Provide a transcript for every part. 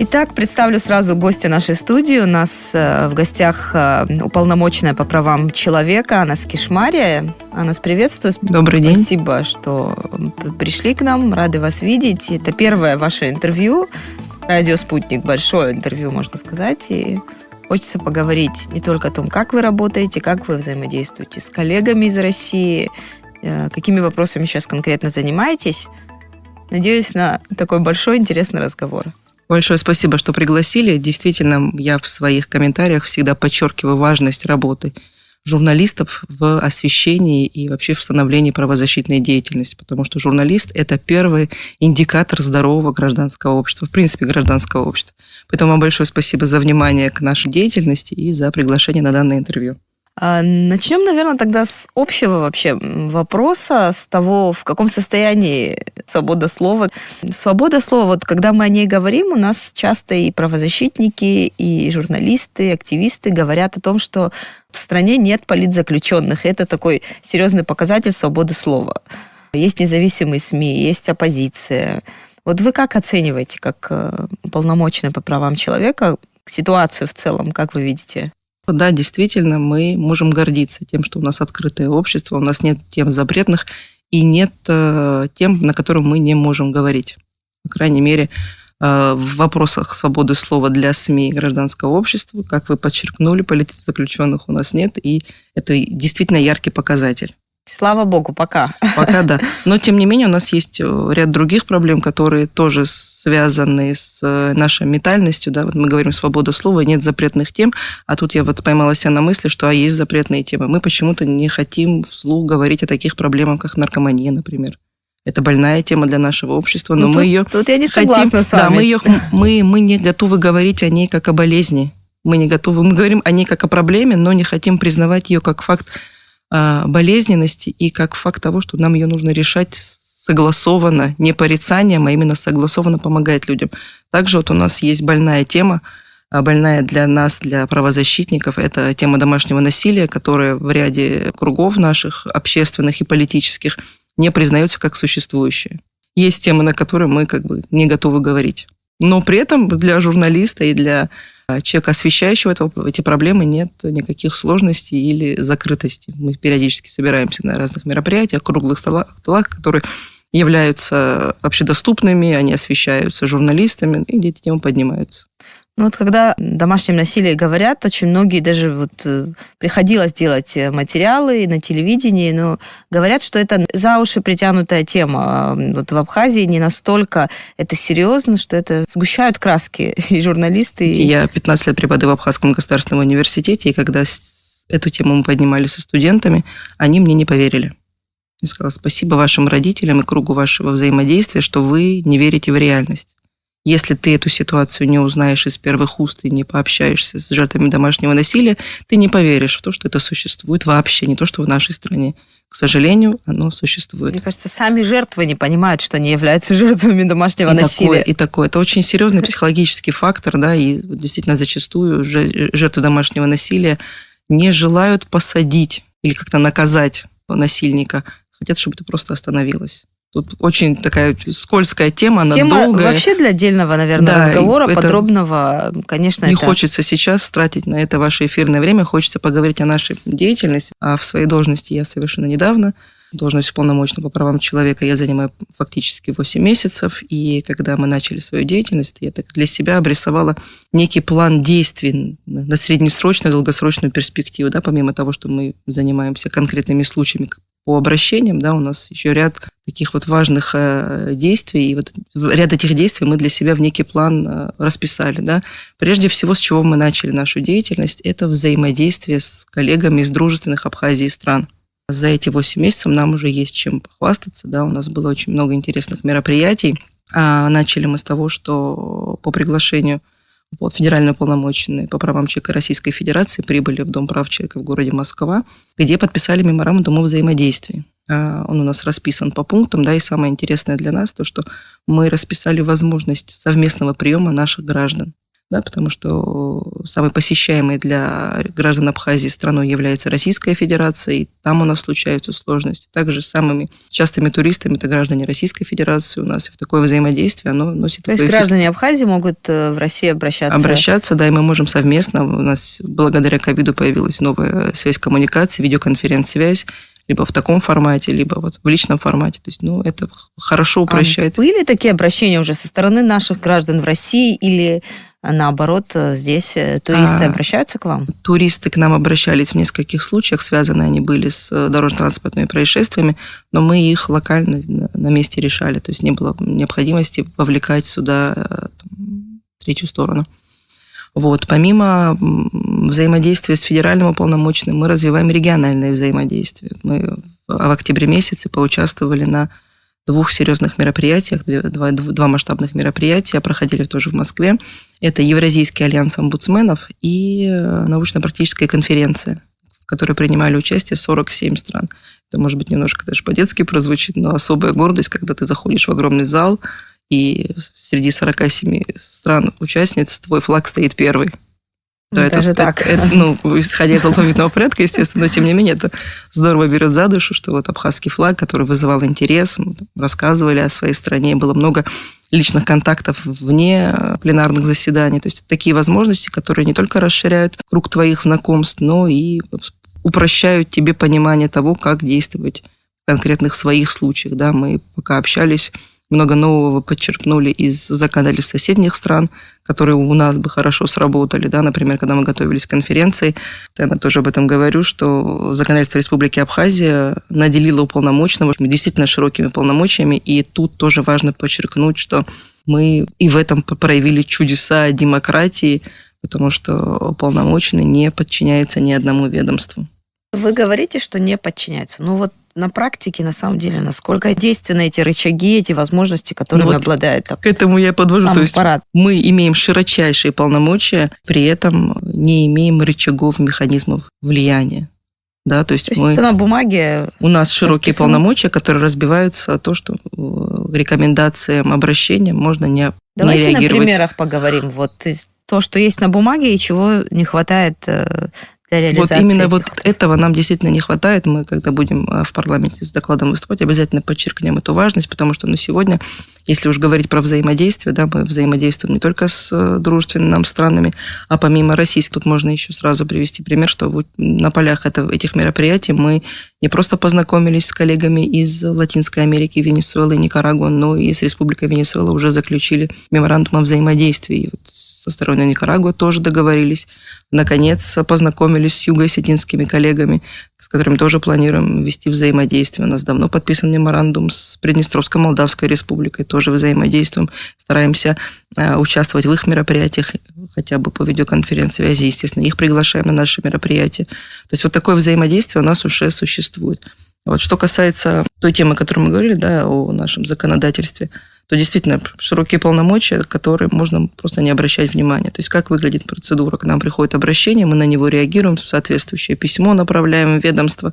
Итак, представлю сразу гостя нашей студии. У нас в гостях уполномоченная по правам человека Анас Кишмария. Анас, приветствую. Добрый день. Спасибо, что пришли к нам. Рады вас видеть. Это первое ваше интервью. Радио «Спутник». Большое интервью, можно сказать. И хочется поговорить не только о том, как вы работаете, как вы взаимодействуете с коллегами из России, какими вопросами сейчас конкретно занимаетесь. Надеюсь на такой большой интересный разговор. Большое спасибо, что пригласили. Действительно, я в своих комментариях всегда подчеркиваю важность работы журналистов в освещении и вообще в становлении правозащитной деятельности, потому что журналист – это первый индикатор здорового гражданского общества, в принципе, гражданского общества. Поэтому вам большое спасибо за внимание к нашей деятельности и за приглашение на данное интервью. Начнем, наверное, тогда с общего вообще вопроса, с того, в каком состоянии свобода слова. Свобода слова, вот когда мы о ней говорим, у нас часто и правозащитники, и журналисты, и активисты говорят о том, что в стране нет политзаключенных. И это такой серьезный показатель свободы слова. Есть независимые СМИ, есть оппозиция. Вот вы как оцениваете, как уполномоченная по правам человека, ситуацию в целом, как вы видите? Да, действительно, мы можем гордиться тем, что у нас открытое общество, у нас нет тем запретных и нет тем, на которые мы не можем говорить. По крайней мере, в вопросах свободы слова для СМИ и гражданского общества, как вы подчеркнули, политзаключенных у нас нет, и это действительно яркий показатель. Слава богу, пока. Пока да. Но, тем не менее, у нас есть ряд других проблем, которые тоже связаны с нашей ментальностью. Да? Вот мы говорим свобода слова, нет запретных тем, а тут я вот поймала себя на мысли, что есть запретные темы. Мы почему-то не хотим вслух говорить о таких проблемах, как наркомания, например. Это больная тема для нашего общества, но мы ее тут я не согласна с вами. Да, мы не готовы говорить о ней как о болезни. Мы не готовы. Мы говорим о ней как о проблеме, но не хотим признавать ее как факт болезненности и как факт того, что нам ее нужно решать согласованно, не порицанием, а именно согласованно помогать людям. Также вот у нас есть больная тема, больная для нас, для правозащитников, это тема домашнего насилия, которая в ряде кругов наших, общественных и политических, не признается как существующая. Есть темы, на которые мы не готовы говорить. Но при этом для журналиста и для человека, освещающего эти проблемы, нет никаких сложностей или закрытости. Мы периодически собираемся на разных мероприятиях, круглых столах, которые являются общедоступными, они освещаются журналистами, и эти темы поднимаются. Ну вот когда о домашнем насилии говорят, очень многие даже приходилось делать материалы на телевидении, но говорят, что это за уши притянутая тема. Вот в Абхазии не настолько это серьезно, что это сгущают краски и журналисты. Я 15 лет преподаю в Абхазском государственном университете, и когда эту тему мы поднимали со студентами, они мне не поверили. Я сказала, спасибо вашим родителям и кругу вашего взаимодействия, что вы не верите в реальность. Если ты эту ситуацию не узнаешь из первых уст и не пообщаешься с жертвами домашнего насилия, ты не поверишь в то, что это существует вообще, не то, что в нашей стране. К сожалению, оно существует. Мне кажется, сами жертвы не понимают, что они являются жертвами домашнего насилия. И такое. Это очень серьезный психологический фактор, да, и действительно зачастую жертвы домашнего насилия не желают посадить или как-то наказать насильника, хотят, чтобы это просто остановилось. Тут очень такая скользкая тема, она долгая. Вообще для отдельного, наверное, разговора, подробного, конечно. Не хочется сейчас тратить на это ваше эфирное время, хочется поговорить о нашей деятельности. А в своей должности я совершенно недавно, должность уполномоченного по правам человека, я занимаю фактически 8 месяцев. И когда мы начали свою деятельность, я так для себя обрисовала некий план действий на среднесрочную, долгосрочную перспективу. Да, помимо того, что мы занимаемся конкретными случаями по обращениям, да, у нас еще ряд таких важных действий, и ряд этих действий мы для себя в некий план расписали. Да. Прежде всего, с чего мы начали нашу деятельность, это взаимодействие с коллегами из дружественных Абхазии стран. За эти 8 месяцев нам уже есть чем похвастаться, да, у нас было очень много интересных мероприятий. Начали мы с того, что по приглашению федеральной уполномоченной по правам человека Российской Федерации прибыли в Дом прав человека в городе Москва, где подписали меморандум о взаимодействии. Он у нас расписан по пунктам, да, и самое интересное для нас то, что мы расписали возможность совместного приема наших граждан. да, потому что самой посещаемой для граждан Абхазии страной является Российская Федерация, и там у нас случаются сложности. Также самыми частыми туристами это граждане Российской Федерации у нас, и в такое взаимодействие оно носит То есть граждане Абхазии могут в России обращаться? Обращаться, да, и мы можем совместно. У нас благодаря ковиду появилась новая связь коммуникации, видеоконференц-связь, либо в таком формате, либо вот в личном формате. То есть, это хорошо упрощает. Были такие обращения уже со стороны наших граждан в России или наоборот, здесь туристы обращаются к вам? Туристы к нам обращались в нескольких случаях, связаны они были с дорожно-транспортными происшествиями, но мы их локально на месте решали, то есть не было необходимости вовлекать сюда третью сторону. Вот. Помимо взаимодействия с федеральным уполномоченным, мы развиваем региональное взаимодействие. Мы в октябре месяце поучаствовали на 2 серьезных мероприятиях, 2 масштабных мероприятия проходили тоже в Москве. Это Евразийский альянс омбудсменов и научно-практическая конференция, в которой принимали участие 47 стран. Это, может быть, немножко даже по-детски прозвучит, но особая гордость, когда ты заходишь в огромный зал, и среди 47 стран-участниц твой флаг стоит первый. То даже так. Исходя из алфавитного порядка, естественно, но тем не менее это здорово берет за душу, что вот абхазский флаг, который вызывал интерес, мы рассказывали о своей стране, было много личных контактов вне пленарных заседаний. То есть такие возможности, которые не только расширяют круг твоих знакомств, но и упрощают тебе понимание того, как действовать в конкретных своих случаях. Да, мы пока общались, много нового подчеркнули из законодательств соседних стран, которые у нас бы хорошо сработали. Да? Например, когда мы готовились к конференции, я тоже об этом говорю, что законодательство Республики Абхазия наделило уполномоченного действительно широкими полномочиями, и тут тоже важно подчеркнуть, что мы и в этом проявили чудеса демократии, потому что уполномоченный не подчиняется ни одному ведомству. Вы говорите, что не подчиняется. На практике, на самом деле, насколько действенны эти рычаги, эти возможности, которыми обладает к этому я подвожу. Сам то есть аппарат. Мы имеем широчайшие полномочия, при этом не имеем рычагов, механизмов влияния. Да, то есть это на бумаге. У нас широкие полномочия, которые разбиваются то, что рекомендациям, обращениям можно не реагировать. Давайте на примерах поговорим. То, что есть на бумаге и чего не хватает для реализации именно этих. Этого нам действительно не хватает. Мы, когда будем в парламенте с докладом выступать, обязательно подчеркнем эту важность, потому что сегодня, если уж говорить про взаимодействие, да, мы взаимодействуем не только с дружественными нам странами, а помимо российских, тут можно еще сразу привести пример, что на полях этих мероприятий мы не просто познакомились с коллегами из Латинской Америки, Венесуэлы, Никарагуа, но и с Республикой Венесуэла уже заключили меморандум о взаимодействии. И со стороны Никарагуа тоже договорились. Наконец, познакомились с юго-осетинскими коллегами, с которыми тоже планируем вести взаимодействие. У нас давно подписан меморандум с Приднестровской Молдавской Республикой, тоже взаимодействуем, стараемся участвовать в их мероприятиях, хотя бы по видеоконференц-связи, естественно, их приглашаем на наши мероприятия. То есть такое взаимодействие у нас уже существует. Что касается той темы, о которой мы говорили, да, о нашем законодательстве, то действительно широкие полномочия, которые можно просто не обращать внимания. То есть как выглядит процедура? К нам приходит обращение, мы на него реагируем, соответствующее письмо направляем в ведомство,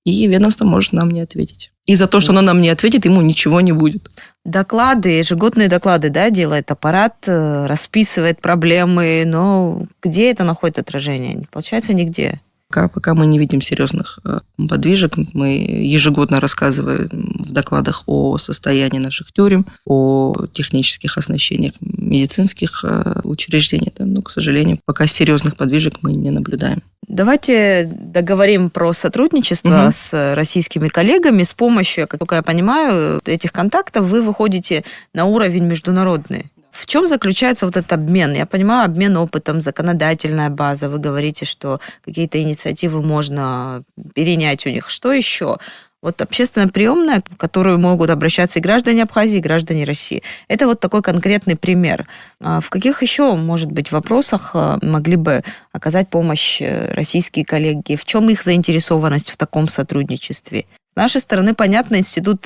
и ведомство может нам не ответить. И за то, что оно нам не ответит, ему ничего не будет. Доклады, ежегодные доклады, да, делает аппарат, расписывает проблемы, но где это находит отражение? Получается, нигде. Пока мы не видим серьезных подвижек, мы ежегодно рассказываем в докладах о состоянии наших тюрем, о технических оснащениях медицинских учреждений. Но, к сожалению, пока серьезных подвижек мы не наблюдаем. Давайте договорим про сотрудничество с российскими коллегами. С помощью, как я понимаю, этих контактов вы выходите на уровень международный. В чем заключается этот обмен? Я понимаю, обмен опытом, законодательная база. Вы говорите, что какие-то инициативы можно перенять у них. Что еще? Общественная приемная, в которую могут обращаться и граждане Абхазии, и граждане России. Это такой конкретный пример. В каких еще, может быть, вопросах могли бы оказать помощь российские коллеги? В чем их заинтересованность в таком сотрудничестве? С нашей стороны, понятно, институт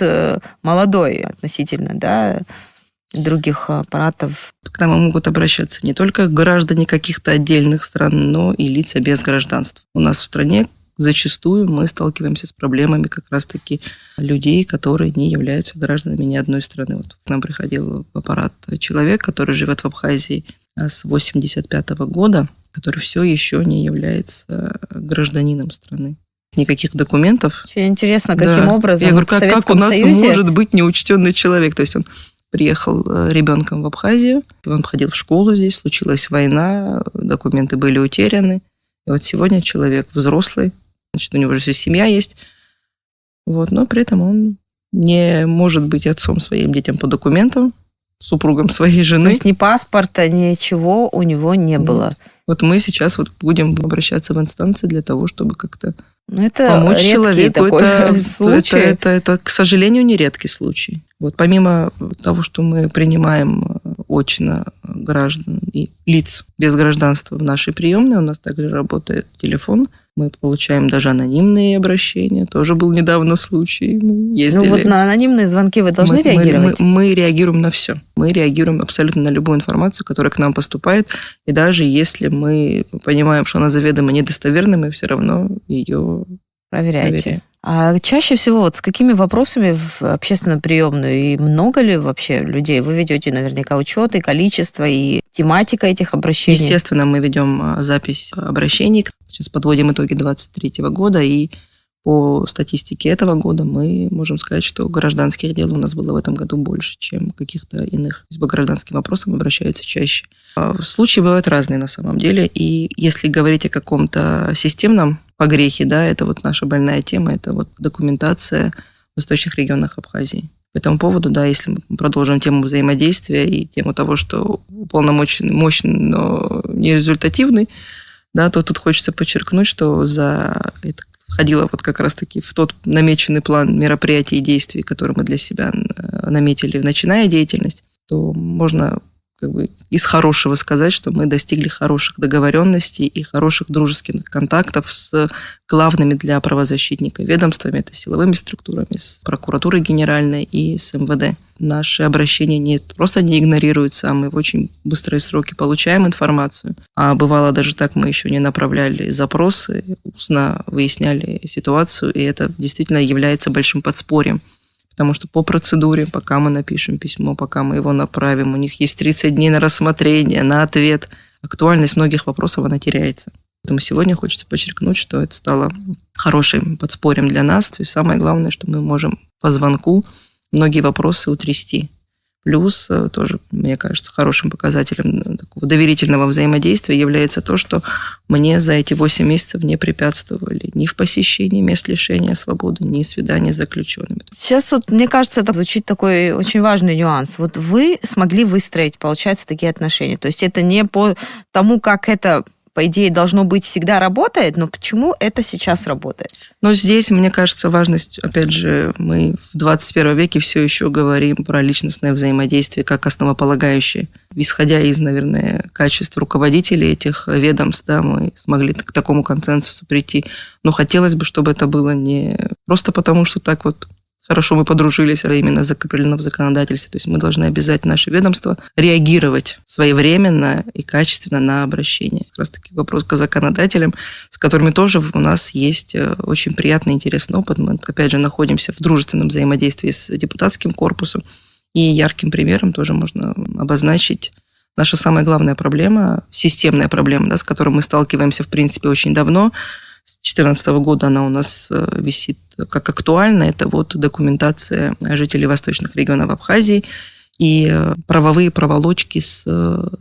молодой относительно, да, других аппаратов. К нам могут обращаться не только граждане каких-то отдельных стран, но и лица без гражданства. У нас в стране зачастую мы сталкиваемся с проблемами как раз-таки людей, которые не являются гражданами ни одной страны. К нам приходил в аппарат человек, который живет в Абхазии, с 1985 года, который все еще не является гражданином страны. Никаких документов. Очень интересно, каким образом. Я говорю, как у нас может быть неучтенный человек? То есть он приехал ребенком в Абхазию, он ходил в школу здесь, случилась война, документы были утеряны. И вот сегодня человек взрослый, значит, у него уже семья есть, но при этом он не может быть отцом своим детям по документам, супругом своей жены. То есть ни паспорта, ничего у него не было. Вот мы сейчас будем обращаться в инстанции для того, чтобы как-то это помочь редкий человеку. Такой случай. Это, к сожалению, не редкий случай. Помимо того, что мы принимаем очно граждан и лиц без гражданства в нашей приемной, у нас также работает телефон. Мы получаем даже анонимные обращения. Тоже был недавно случай. Мы ездили. На анонимные звонки вы должны реагировать? Мы реагируем на все. Мы реагируем абсолютно на любую информацию, которая к нам поступает. И даже если мы понимаем, что она заведомо недостоверна, мы все равно ее проверяем. А чаще всего с какими вопросами в общественную приемную? И много ли вообще людей? Вы ведете наверняка учет, и количество, и тематика этих обращений? Естественно, мы ведем запись обращений. Сейчас подводим итоги 2023 года, и по статистике этого года мы можем сказать, что гражданских дел у нас было в этом году больше, чем каких-то иных. То есть по гражданским вопросам обращаются чаще. Случаи бывают разные на самом деле, и если говорить о каком-то системном погрехе, это наша больная тема, это документация в восточных регионах Абхазии. По этому поводу, если мы продолжим тему взаимодействия и тему того, что уполномоченный мощный, но не результативный, то тут хочется подчеркнуть, что за это входило как раз-таки в тот намеченный план мероприятий и действий, которые мы для себя наметили, начиная деятельность, то можно из хорошего сказать, что мы достигли хороших договоренностей и хороших дружеских контактов с главными для правозащитника ведомствами, это силовыми структурами, с прокуратурой генеральной и с МВД. Наши обращения просто не игнорируются, а мы в очень быстрые сроки получаем информацию. А бывало даже так, мы еще не направляли запросы, устно выясняли ситуацию, и это действительно является большим подспорьем. Потому что по процедуре, пока мы напишем письмо, пока мы его направим, у них есть 30 дней на рассмотрение, на ответ. Актуальность многих вопросов, она теряется. Поэтому сегодня хочется подчеркнуть, что это стало хорошим подспорьем для нас. То есть самое главное, что мы можем по звонку многие вопросы утрясти. Плюс тоже, мне кажется, хорошим показателем такого доверительного взаимодействия является то, что мне за эти 8 месяцев не препятствовали ни в посещении мест лишения свободы, ни свидания с заключенными. Сейчас мне кажется, это звучит такой очень важный нюанс. Вы смогли выстроить, получается, такие отношения. То есть это не по тому, как это, по идее, должно быть, всегда работает, но почему это сейчас работает? Но здесь, мне кажется, важность, опять же, мы в 21 веке все еще говорим про личностное взаимодействие как основополагающее. Исходя из, наверное, качеств руководителей этих ведомств, мы смогли к такому консенсусу прийти. Но хотелось бы, чтобы это было не просто потому, что так хорошо мы подружились, а именно закреплено в законодательстве. То есть мы должны обязательно наше ведомство реагировать своевременно и качественно на обращения. Как раз таки вопрос к законодателям, с которыми тоже у нас есть очень приятный и интересный опыт. Мы, опять же, находимся в дружественном взаимодействии с депутатским корпусом. И ярким примером тоже можно обозначить наша самая главная проблема, системная проблема, с которой мы сталкиваемся, в принципе, очень давно. С 2014 года она у нас висит как актуальна. Это документация жителей восточных регионов Абхазии и правовые проволочки с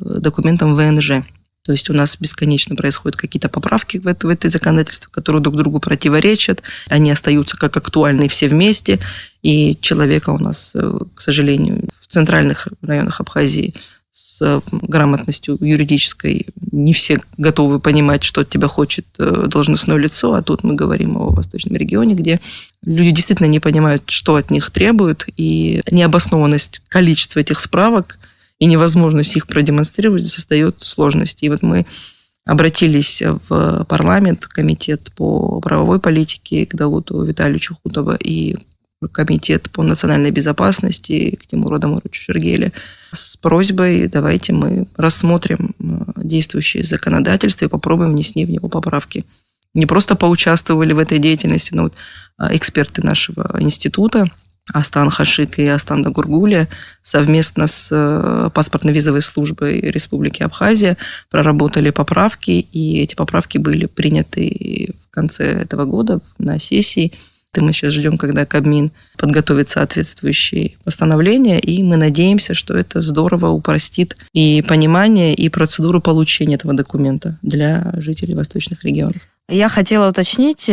документом ВНЖ. То есть у нас бесконечно происходят какие-то поправки в это законодательство, которые друг другу противоречат. Они остаются как актуальные все вместе. И человека у нас, к сожалению, в центральных районах Абхазии с грамотностью юридической не все готовы понимать, что от тебя хочет должностное лицо, а тут мы говорим о восточном регионе, где люди действительно не понимают, что от них требуют, и необоснованность количества этих справок и невозможность их продемонстрировать создает сложности. И мы обратились в парламент, комитет по правовой политике к Дауту Витальевичу Хутова и комитет по национальной безопасности к Тимуру Адамовичу Шергеле с просьбой, давайте мы рассмотрим действующее законодательство и попробуем внести в него поправки. Не просто поучаствовали в этой деятельности, но эксперты нашего института Астан Хашик и Астан Дагургули совместно с паспортно-визовой службой Республики Абхазия проработали поправки, и эти поправки были приняты в конце этого года на сессии. И мы сейчас ждем, когда Кабмин подготовит соответствующие постановления, и мы надеемся, что это здорово упростит и понимание, и процедуру получения этого документа для жителей восточных регионов. Я хотела уточнить,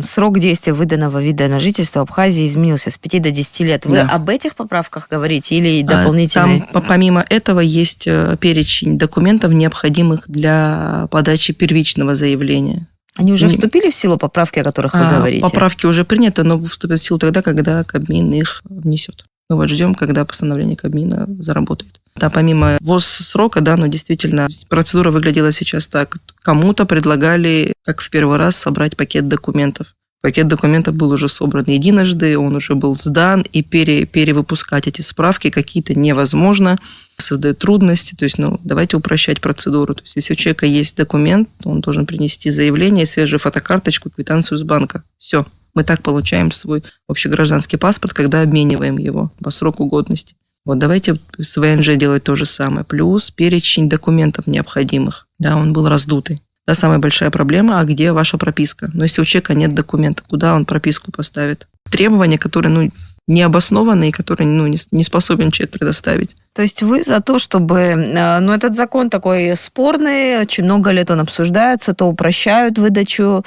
срок действия выданного вида на жительство в Абхазии изменился с 5 до 10 лет. Вы об этих поправках говорите или дополнительные? Там помимо этого есть перечень документов, необходимых для подачи первичного заявления. Они уже вступили в силу, поправки, о которых вы говорите? Поправки уже приняты, но вступят в силу тогда, когда Кабмин их внесет. Мы вот ждем, когда постановление Кабмина заработает. Да, помимо срока, да, но действительно процедура выглядела сейчас так. Кому-то предлагали, как в первый раз, собрать пакет документов. Пакет документов был уже собран единожды, он уже был сдан, и перевыпускать эти справки какие-то невозможно, создает трудности. То есть, давайте упрощать процедуру. То есть, если у человека есть документ, он должен принести заявление, свежую фотокарточку, квитанцию с банка. Все. Мы так получаем свой общегражданский паспорт, когда обмениваем его по сроку годности. Вот давайте с ВНЖ делать то же самое. Плюс перечень документов необходимых. Да, он был раздутый. Да, самая большая проблема, а где ваша прописка? Но если у человека нет документа, куда он прописку поставит? Требования, которые необоснованные, которые не способен человек предоставить. То есть вы за то, чтобы... этот закон такой спорный, очень много лет он обсуждается, то упрощают выдачу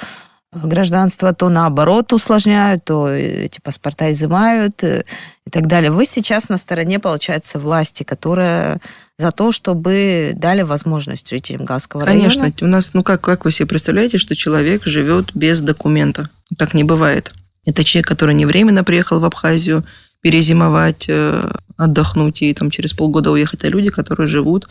гражданства, то наоборот усложняют, то эти паспорта изымают и так далее. Вы сейчас на стороне, получается, власти, которая за то, чтобы дали возможность жителям Галского района? Конечно. У нас, как вы себе представляете, что человек живет без документа? Так не бывает. Это человек, который не временно приехал в Абхазию перезимовать, отдохнуть и там через полгода уехать, а люди, которые живут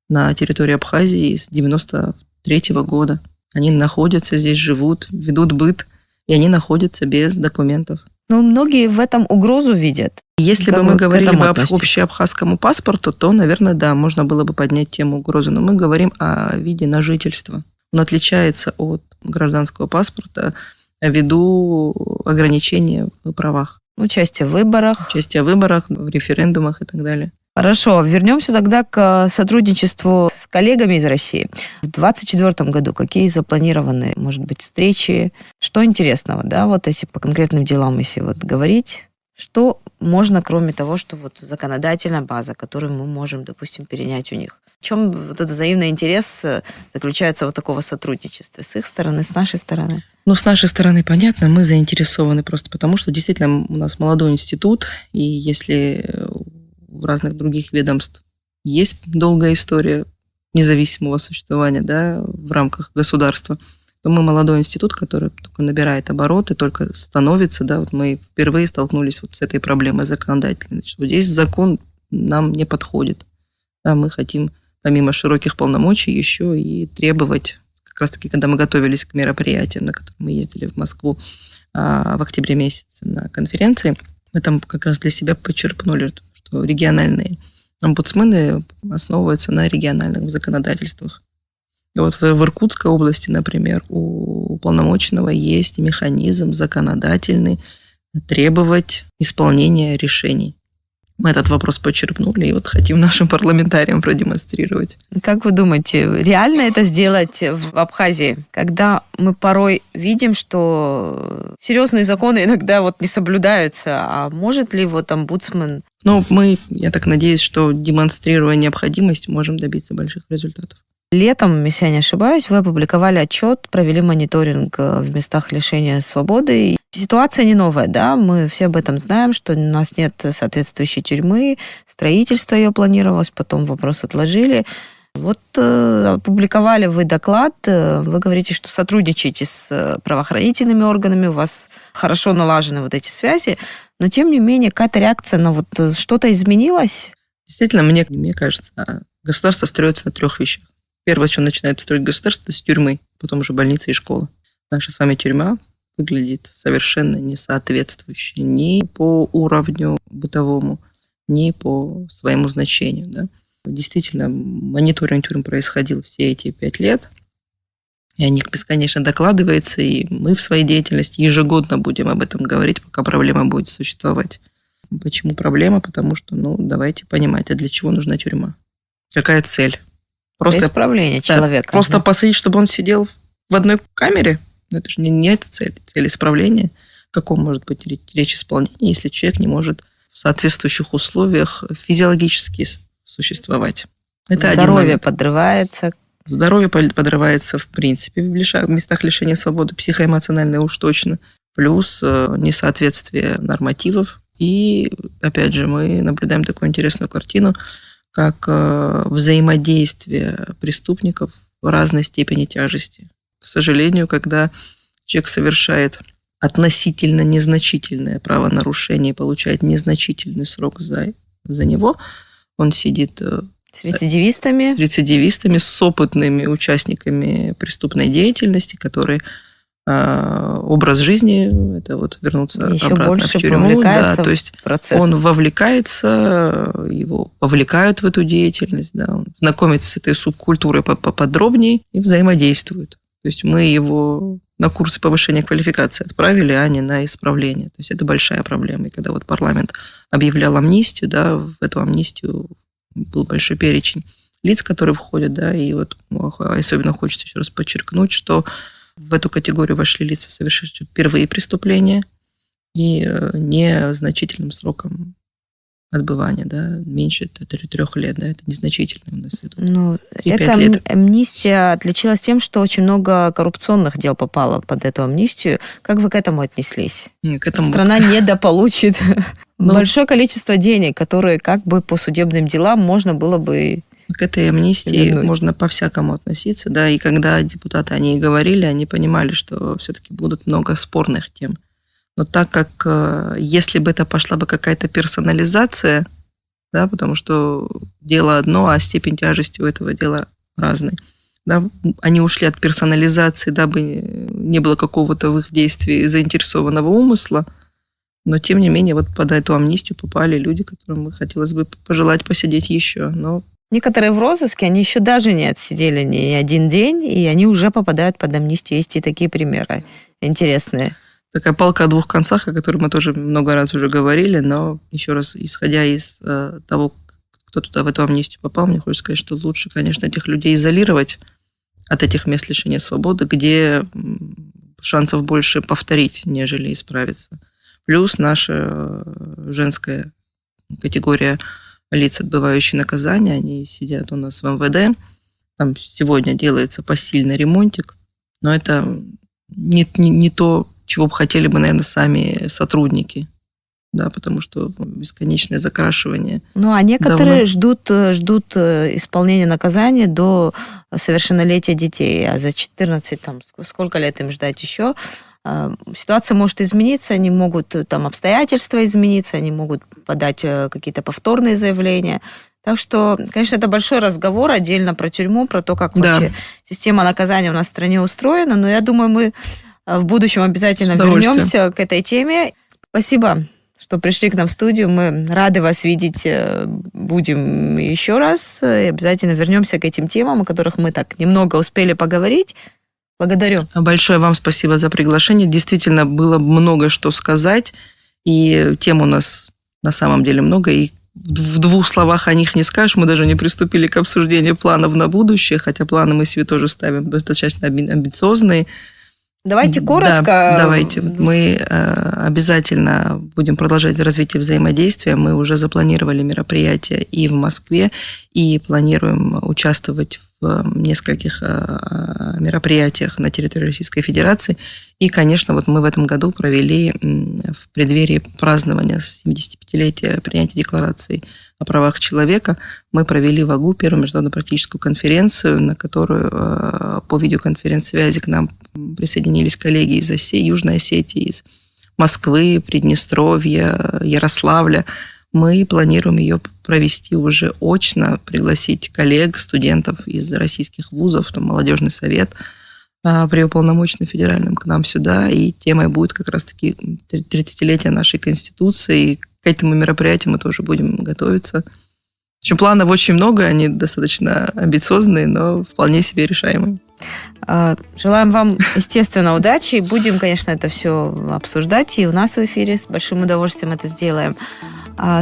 на территории Абхазии с 93-го года. Они находятся здесь, живут, ведут быт, и они находятся без документов. Но многие в этом угрозу видят. Если бы мы говорили об общеабхазскому паспорту, то, наверное, да, можно было бы поднять тему угрозы. Но мы говорим о виде на жительство. Он отличается от гражданского паспорта ввиду ограничения в правах. Участие в выборах. В референдумах и так далее. Хорошо, вернемся тогда к сотрудничеству с коллегами из России. В 2024 году какие запланированы, может быть, встречи? Что интересного, да, вот если по конкретным делам, если говорить, что можно, кроме того, что законодательная база, которую мы можем, допустим, перенять у них? В чем этот взаимный интерес заключается такого сотрудничества? С их стороны, с нашей стороны? С нашей стороны, понятно, мы заинтересованы просто потому, что действительно у нас молодой институт, и если в разных других ведомств есть долгая история независимого существования, да, в рамках государства, то мы молодой институт, который только набирает обороты, только становится, да, мы впервые столкнулись с этой проблемой законодательной, что здесь закон нам не подходит. Да, мы хотим, помимо широких полномочий, еще и требовать, как раз таки, когда мы готовились к мероприятиям, на которые мы ездили в Москву в октябре месяце на конференции, мы там как раз для себя подчеркнули, что региональные омбудсмены основываются на региональных законодательствах. И в Иркутской области, например, у уполномоченного есть механизм законодательный требовать исполнения решений. Мы этот вопрос подчеркнули и хотим нашим парламентариям продемонстрировать. Как вы думаете, реально это сделать в Абхазии, когда мы порой видим, что серьезные законы иногда не соблюдаются, а может ли омбудсмен? Мы, я так надеюсь, что демонстрируя необходимость, можем добиться больших результатов. Летом, если я не ошибаюсь, вы опубликовали отчет, провели мониторинг в местах лишения свободы. Ситуация не новая, да, мы все об этом знаем, что у нас нет соответствующей тюрьмы, строительство ее планировалось, потом вопрос отложили. Опубликовали вы доклад, вы говорите, что сотрудничаете с правоохранительными органами, у вас хорошо налажены эти связи, но тем не менее какая-то реакция на что-то изменилось? Действительно, мне кажется, государство строится на 3 вещах. Первое, с чего начинает строить государство, это с тюрьмы, потом уже больница и школа. Наша с вами тюрьма выглядит совершенно не соответствующе ни по уровню бытовому, ни по своему значению. Да. Действительно, мониторинг тюрьм происходил все эти 5 лет, и о них бесконечно докладывается, и мы в своей деятельности ежегодно будем об этом говорить, пока проблема будет существовать. Почему проблема? Потому что, давайте понимать, а для чего нужна тюрьма? Какая цель? Просто исправление человека. Просто посадить, чтобы он сидел в одной камере? Это же не эта цель. Цель исправления. О каком может быть речь исполнения, если человек не может в соответствующих условиях физиологически существовать? Это здоровье подрывается. Здоровье подрывается, в принципе, в местах лишения свободы, психоэмоциональное уж точно. Плюс несоответствие нормативов. И, опять же, мы наблюдаем такую интересную картину, как взаимодействие преступников в разной степени тяжести. К сожалению, когда человек совершает относительно незначительное правонарушение и получает незначительный срок за него, он сидит с рецидивистами, с опытными участниками преступной деятельности, которые образ жизни, это вот вернуться еще обратно больше в тюрьму. Да, то есть процесс. Он вовлекается, его вовлекают в эту деятельность, да, он знакомится с этой субкультурой поподробнее и взаимодействует. То есть мы его на курсы повышения квалификации отправили, а не на исправление. То есть это большая проблема. И когда вот парламент объявлял амнистию, да, в эту амнистию был большой перечень лиц, которые входят, да, и вот особенно хочется еще раз подчеркнуть, что в эту категорию вошли лица, совершившие впервые преступления и незначительным сроком отбывания, да, меньше 3 лет, да, это незначительно у нас идут. Эта амнистия отличилась тем, что очень много коррупционных дел попало под эту амнистию. Как вы к этому отнеслись? Страна недополучит большое количество денег, которые как бы по судебным делам можно было бы... К этой амнистии можно по-всякому относиться, да, и когда депутаты о ней говорили, они понимали, что все-таки будут много спорных тем. Но так как, если бы это пошла бы какая-то персонализация, да, потому что дело одно, а степень тяжести у этого дела разная, да, они ушли от персонализации, дабы не было какого-то в их действии заинтересованного умысла, но, тем не менее, вот под эту амнистию попали люди, которым хотелось бы пожелать посидеть еще, но... Некоторые в розыске, они еще даже не отсидели ни один день, и они уже попадают под амнистию. Есть и такие примеры интересные. Такая палка о двух концах, о которой мы тоже много раз уже говорили, но еще раз, исходя из того, кто туда в эту амнистию попал, мне хочется сказать, что лучше, конечно, этих людей изолировать от этих мест лишения свободы, где шансов больше повторить, нежели исправиться. Плюс наша женская категория лиц, отбывающие наказание, они сидят у нас в МВД. Там сегодня делается посильный ремонтик, но это не то, чего бы хотели бы, наверное, сами сотрудники. Да, потому что бесконечное закрашивание. Ну, а некоторые ждут исполнения наказания до совершеннолетия детей, а за 14, там, сколько лет им ждать еще? Ситуация может измениться, они могут, там, обстоятельства измениться, они могут подать какие-то повторные заявления. Так что, конечно, это большой разговор отдельно про тюрьму, про то, как вообще система наказания у нас в стране устроена, но я думаю, мы в будущем обязательно вернемся к этой теме. Спасибо, что пришли к нам в студию. Мы рады вас видеть. Будем еще раз. И обязательно вернемся к этим темам, о которых мы так немного успели поговорить. Благодарю. Большое вам спасибо за приглашение. Действительно, было много что сказать. И тем у нас на самом деле много. И в 2 словах о них не скажешь. Мы даже не приступили к обсуждению планов на будущее, хотя планы мы себе тоже ставим достаточно амбициозные. Давайте коротко. Да, давайте. Мы обязательно будем продолжать развитие взаимодействия. Мы уже запланировали мероприятия и в Москве, и планируем участвовать в нескольких мероприятиях на территории Российской Федерации. И, конечно, вот мы в этом году провели в преддверии празднования 75-летия принятия Декларации о правах человека, мы провели в АГУ первую международную практическую конференцию, на которую по видеоконференц-связи к нам присоединились коллеги из Южной Осетии, из Москвы, Приднестровья, Ярославля. Мы планируем ее провести уже очно, пригласить коллег, студентов из российских вузов, там, молодежный совет при уполномоченном федеральном к нам сюда, и темой будет как раз-таки 30-летие нашей Конституции, и к этому мероприятию мы тоже будем готовиться. В общем, планов очень много, они достаточно амбициозные, но вполне себе решаемые. Желаем вам, естественно, удачи. Будем, конечно, это все обсуждать, и у нас в эфире с большим удовольствием это сделаем.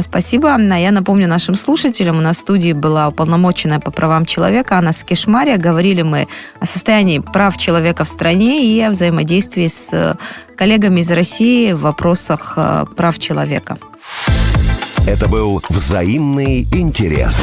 Спасибо. Я напомню нашим слушателям, у нас в студии была уполномоченная по правам человека Анна Скишмария. Говорили мы о состоянии прав человека в стране и о взаимодействии с коллегами из России в вопросах прав человека. Это был «Взаимный интерес».